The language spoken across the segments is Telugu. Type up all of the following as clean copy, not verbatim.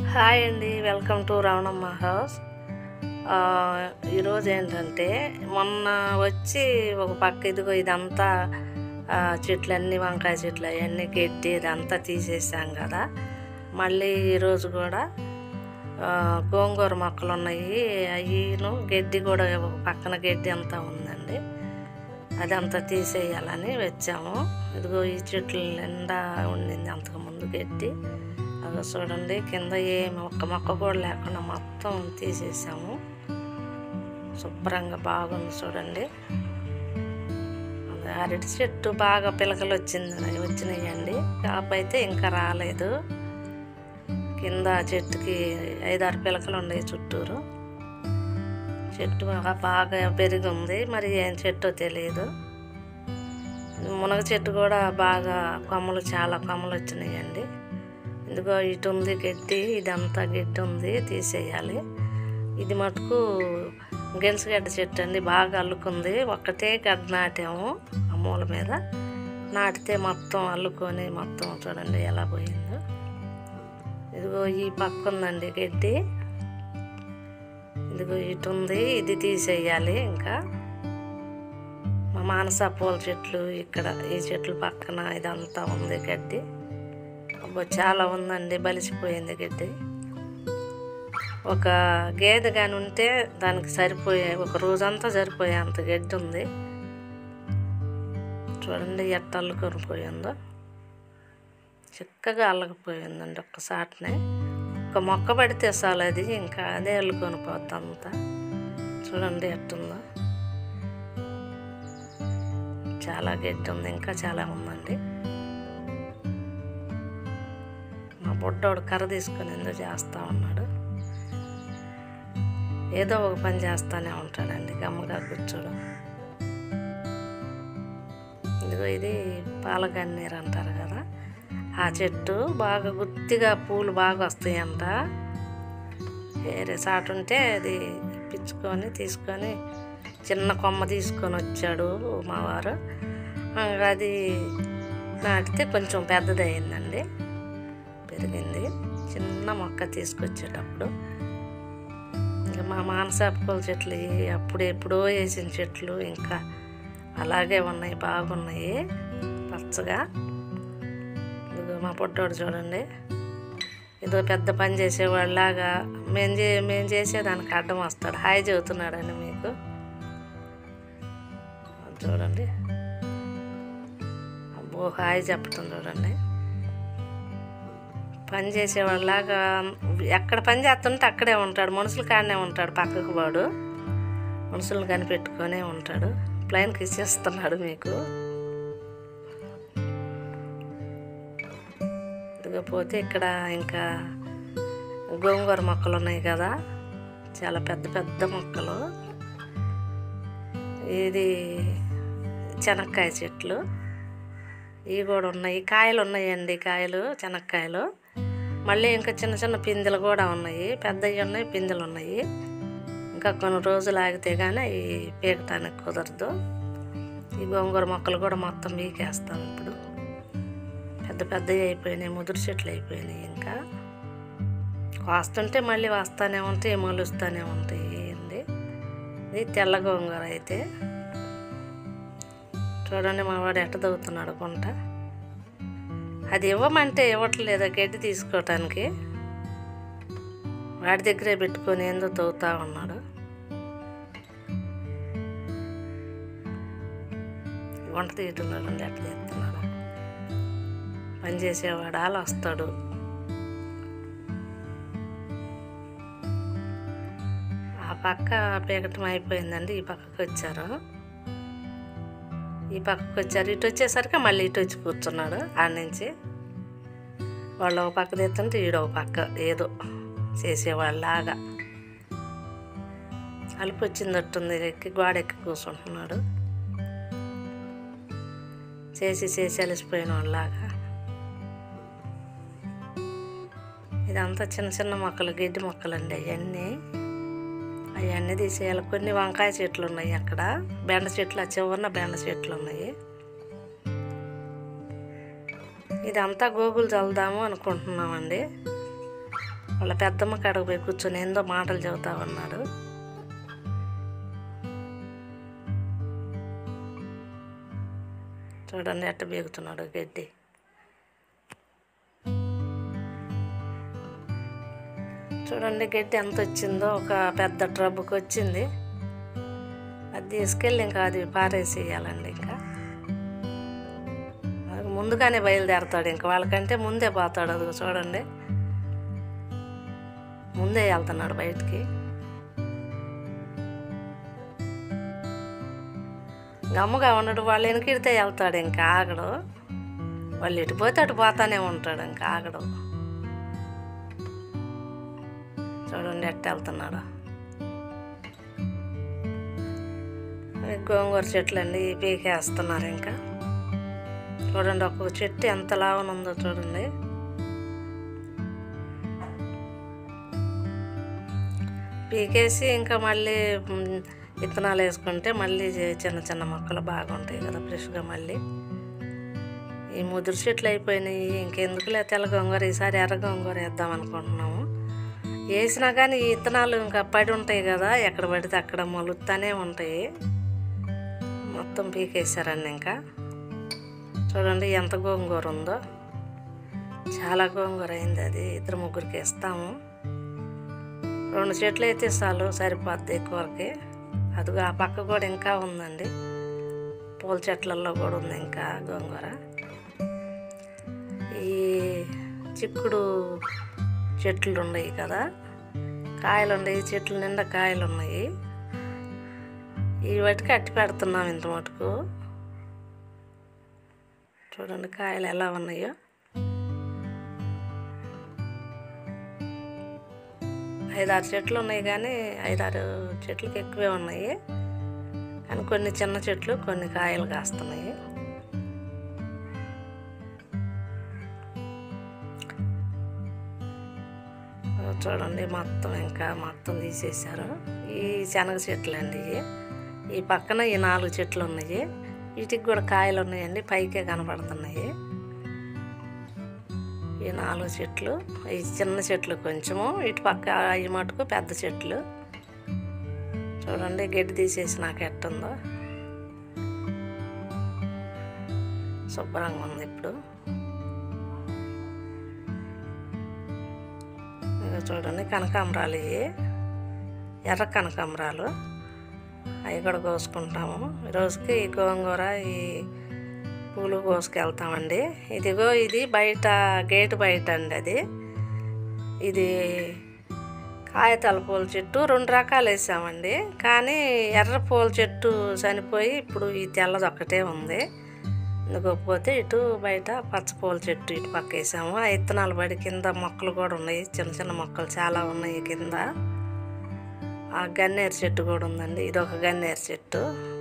హాయ్ అండి, వెల్కమ్ టు రవణమ్మ హౌస్. ఈరోజు ఏంటంటే మొన్న వచ్చి ఒక పక్క ఇదిగో ఇదంతా చెట్లన్నీ వంకాయ చెట్లు అవన్నీ గడ్డి ఇదంతా తీసేసాం కదా. మళ్ళీ ఈరోజు కూడా గోంగూర మొక్కలు ఉన్నాయి, అయ్యిను గడ్డి కూడా ఒక పక్కన గడ్డి అంతా ఉందండి, అదంతా తీసేయాలని వచ్చాము. ఇదిగో ఈ చెట్లు నిండా ఉండింది అంతకుముందు గడ్డి, అదో చూడండి కింద ఏమి ఒక్క మొక్క కూడా లేకుండా మొత్తం తీసేసాము. శుభ్రంగా బాగుంది చూడండి. అరటి చెట్టు బాగా పిలకలు వచ్చినాయండి, కాకపోతే ఇంకా రాలేదు. కింద చెట్టుకి 5-6 పిలకలు ఉన్నాయి చుట్టూరు. చెట్టు బాగా పెరిగి ఉంది, మరి ఏం చెట్టో తెలియదు. మునగ చెట్టు కూడా బాగా కొమ్మలు, చాలా కొమ్మలు వచ్చినాయండి. ఇదిగో ఇటు ఉంది గడ్డి, ఇదంతా గడ్డి ఉంది, తీసేయాలి. ఇది మటుకు గెలుసుగడ్డ చెట్టు అండి, బాగా అల్లుకుంది. ఒక్కటే గడ్డ నాటాము ఆ మూల మీద, నాటితే మొత్తం అల్లుకొని మొత్తం చూడండి ఎలా పోయిందో. ఇదిగో ఈ పక్క ఉందండి గడ్డి, ఇదిగో ఇటు ఉంది, ఇది తీసేయాలి. ఇంకా మా మానస పూల చెట్లు ఇక్కడ ఈ చెట్లు పక్కన ఇదంతా ఉంది గడ్డి. చాలా ఉందండి, బలిసిపోయింది గడ్డి. ఒక గేదె కానీ ఉంటే దానికి సరిపోయే, ఒక రోజంతా సరిపోయే అంత గడ్డి ఉంది. చూడండి ఎట్ట అల్లుకొని పోయిందో, చక్కగా అల్లకపోయిందండి. ఒక్కసాటినే ఒక మొక్క పడితే చాలు, అది ఇంకా అదే అల్లుకొని పోద్ది అంతా. చూడండి ఎట్టుందో, చాలా గడ్డి ఉంది, ఇంకా చాలా ఉందండి. మా బుడ్డోడు కర్ర తీసుకొని ఎందుకు చేస్తూ ఉన్నాడు, ఏదో ఒక పని చేస్తూనే ఉంటాడండి, గమ్మగా కూర్చోడు. ఇదిగో ఇది పాలగన్నేరు అంటారు కదా, ఆ చెట్టు బాగా గుత్తిగా పూలు బాగా వస్తాయంట. వేరే సాటు ఉంటే అది తీసుకొని చిన్న కొమ్మ తీసుకొని వచ్చాడు మా వారు. అది నాటితే కొంచెం పెద్దది అయిందండి, పెరిగింది. చిన్న మొక్క తీసుకొచ్చేటప్పుడు ఇంకా మా మానస పూల చెట్లు ఎప్పుడో వేసిన చెట్లు ఇంకా అలాగే ఉన్నాయి, బాగున్నాయి పచ్చగా. ఇదిగో మా పొట్టోడు చూడండి, ఏదో పెద్ద పని చేసేవాళ్ళలాగా మేము చేసేదానికి అడ్డం వస్తాడు. హాయ్ చెబుతున్నాడండి మీకు, చూడండి. అబ్బో హాయ్ చెప్పటం చూడండి. పని చేసేవాళ్ళలాగా ఎక్కడ పని చేస్తుంటే అక్కడే ఉంటాడు, మనుషుల కాడనే ఉంటాడు, పక్కకు వాడు మనుషులను కనిపెట్టుకొనే ఉంటాడు. ప్లైన్కి ఇచ్చేస్తున్నాడు మీకు. ఇదిగోపోతే ఇక్కడ ఇంకా గోంగూర మొక్కలు ఉన్నాయి కదా, చాలా పెద్ద పెద్ద మొక్కలు. ఇది చెనక్కాయ చెట్లు, ఇవి కూడా ఉన్నాయి. కాయలు ఉన్నాయండి, కాయలు చెనక్కాయలు. మళ్ళీ ఇంకా చిన్న చిన్న పిందెలు కూడా ఉన్నాయి, పెద్దవి ఉన్నాయి, పిందెలు ఉన్నాయి. ఇంకా కొన్ని రోజులు ఆగితే కానీ అవి పీకటానికి కుదరదు. ఈ గోంగూర మొక్కలు కూడా మొత్తం పీకేస్తాం ఇప్పుడు. పెద్ద పెద్దవి అయిపోయినాయి, ముదురు చెట్లు అయిపోయినాయి. ఇంకా వస్తుంటే మళ్ళీ వస్తూనే ఉంటాయి, మొలుస్తూనే ఉంటాయి అండి. ఇది తెల్ల గోంగూర అయితే చూడండి, మా వాడు ఎట్ట తవ్వుతున్నాడు గుంట. అది ఇవ్వమంటే ఇవ్వట్లేదు గడ్డి తీసుకోవటానికి, వాడి దగ్గరే పెట్టుకొని ఏందో తవ్వుతూ ఉన్నాడు. వంట తీయటం చూడండి ఎట్లా తీస్తున్నాడు. పని చేసేవాడు అలా వస్తాడు. ఆ పక్క పీకటం అయిపోయిందండి, ఈ పక్కకు వచ్చారు. ఇటు వచ్చేసరికి మళ్ళీ ఇటు వచ్చి కూర్చున్నాడు. ఆడ నుంచి వాళ్ళు ఒక పక్క తెస్తుంటే ఈడో ఒక పక్క ఏదో చేసేవాళ్ళలాగా అలుపు వచ్చిందట్టుంది, ఎక్కి గోడ ఎక్కి కూర్చుంటున్నాడు. చేసి అలసిపోయిన వాళ్ళలాగా. ఇదంతా చిన్న చిన్న మొక్కలు, గడ్డి మొక్కలండి అవన్నీ తీసేయాలి. కొన్ని వంకాయ చెట్లు ఉన్నాయి అక్కడ, బెండ చెట్లు, ఆ చివరన బెండ చెట్లు ఉన్నాయి. ఇదంతా గోగులు చల్లుదాము అనుకుంటున్నామండి. వాళ్ళ పెద్దమ్మ కాడకు పోయి కూర్చొని ఏందో మాటలు చెబుతా ఉన్నాడు. చూడండి ఎట్ట బీగుతున్నాడు గడ్డి. చూడండి గడ్డి ఎంత వచ్చిందో, ఒక పెద్ద ట్రబ్బుకి వచ్చింది. అది తీసుకెళ్ళి ఇంకా అది పారేసేయాలండి. ఇంకా ముందుగానే బయలుదేరతాడు, ఇంకా వాళ్ళకంటే ముందే పోతాడు. అది చూడండి ముందే వెళ్తున్నాడు బయటికి. గమ్ముగా ఉండడు, వాళ్ళు వెనకిడితే వెళ్తాడు, ఇంకా ఆగడు. వాళ్ళు ఇటు పోతే అటు పోతానే ఉంటాడు, ఇంకా ఆగడు. చూడండి ఎట్ట వెళ్తున్నాడు. గోంగూర చెట్లు అండి పీకేస్తున్నారు. ఇంకా చూడండి ఒక్కొక్క చెట్టు ఎంత లావునుందో చూడండి. పీకేసి ఇంకా మళ్ళీ విత్తనాలు వేసుకుంటే మళ్ళీ చిన్న చిన్న మొక్కలు బాగుంటాయి కదా ఫ్రెష్గా. మళ్ళీ ఈ ముదురు చెట్లు అయిపోయినాయి, ఇంకెందుకులే తెల్ల గోంగూర ఈసారి ఎర్ర గోంగూర వేద్దాం అనుకుంటున్నాము. వేసినా కానీ ఈ విత్తనాలు ఇంకా పడి ఉంటాయి కదా, ఎక్కడ పడితే అక్కడ మొలుతానే ఉంటాయి. మొత్తం పీకేసారండి. ఇంకా చూడండి ఎంత గోంగూర ఉందో, చాలా గోంగూర అయింది. అది 2-3కి ఇస్తాము. 2 చెట్లు అయితే చాలు, సరిపోద్ది కూరకి. అదిగో ఆ పక్క కూడా ఇంకా ఉందండి, పూల చెట్లలో కూడా ఉంది ఇంకా గోంగూర. ఈ చిక్కుడు చెట్లు ఉన్నాయి కదా, కాయలు ఉన్నాయి, చెట్లు నిండా కాయలు ఉన్నాయి. ఈ వాటికి అట్టి పెడుతున్నాం ఇంత మటుకు. చూడండి కాయలు ఎలా ఉన్నాయో. 5-6 చెట్లు ఉన్నాయి, కానీ 5-6 చెట్లకి ఎక్కువే ఉన్నాయి. కానీ కొన్ని చిన్న చెట్లు కొన్ని కాయలు కాస్తున్నాయి. చూడండి మొత్తం తీసేశారు. ఈ శనగ చెట్లు అండి. ఈ పక్కన ఈ 4 చెట్లు ఉన్నాయి, వీటికి కూడా కాయలు ఉన్నాయండి, పైకే కనపడుతున్నాయి. ఈ 4 చెట్లు, ఈ చిన్న చెట్లు కొంచెము, ఇటు పక్క ఈ మటుకు పెద్ద చెట్లు. చూడండి గడ్డి తీసేసి నాకు ఎట్టుందో, శుభ్రంగా ఉంది ఇప్పుడు. చూడండి కనకాంబరాలు, ఇవి ఎర్ర కనకాంబరాలు, అవి కూడా కోసుకుంటాము. రోజుకి ఈ గోంగూర ఈ పూలు కోసుకెళ్తామండి. ఇదిగో ఇది బయట గేటు బయట అండి. ఇది కాయతాల పూల చెట్టు 2 రకాలు వేసామండి, కానీ ఎర్ర పూల చెట్టు చనిపోయి ఇప్పుడు ఈ తెల్లది ఒక్కటే ఉంది. ఇందుకోకపోతే ఇటు బయట పచ్చ పూల చెట్టు ఇటు పక్క వేసాము. ఆ విత్తనాలు పడి కింద మొక్కలు కూడా ఉన్నాయి, చిన్న చిన్న మొక్కలు చాలా ఉన్నాయి కింద. ఆ గన్నేరు చెట్టు కూడా ఉందండి, ఇది ఒక గన్నేరు చెట్టు.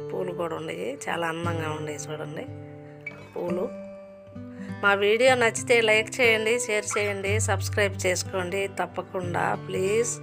పూలు కూడా ఉన్నాయి, చాలా అందంగా ఉన్నాయి చూడండి పూలు. మా వీడియో నచ్చితే లైక్ చేయండి, షేర్ చేయండి, సబ్స్క్రైబ్ చేసుకోండి తప్పకుండా ప్లీజ్.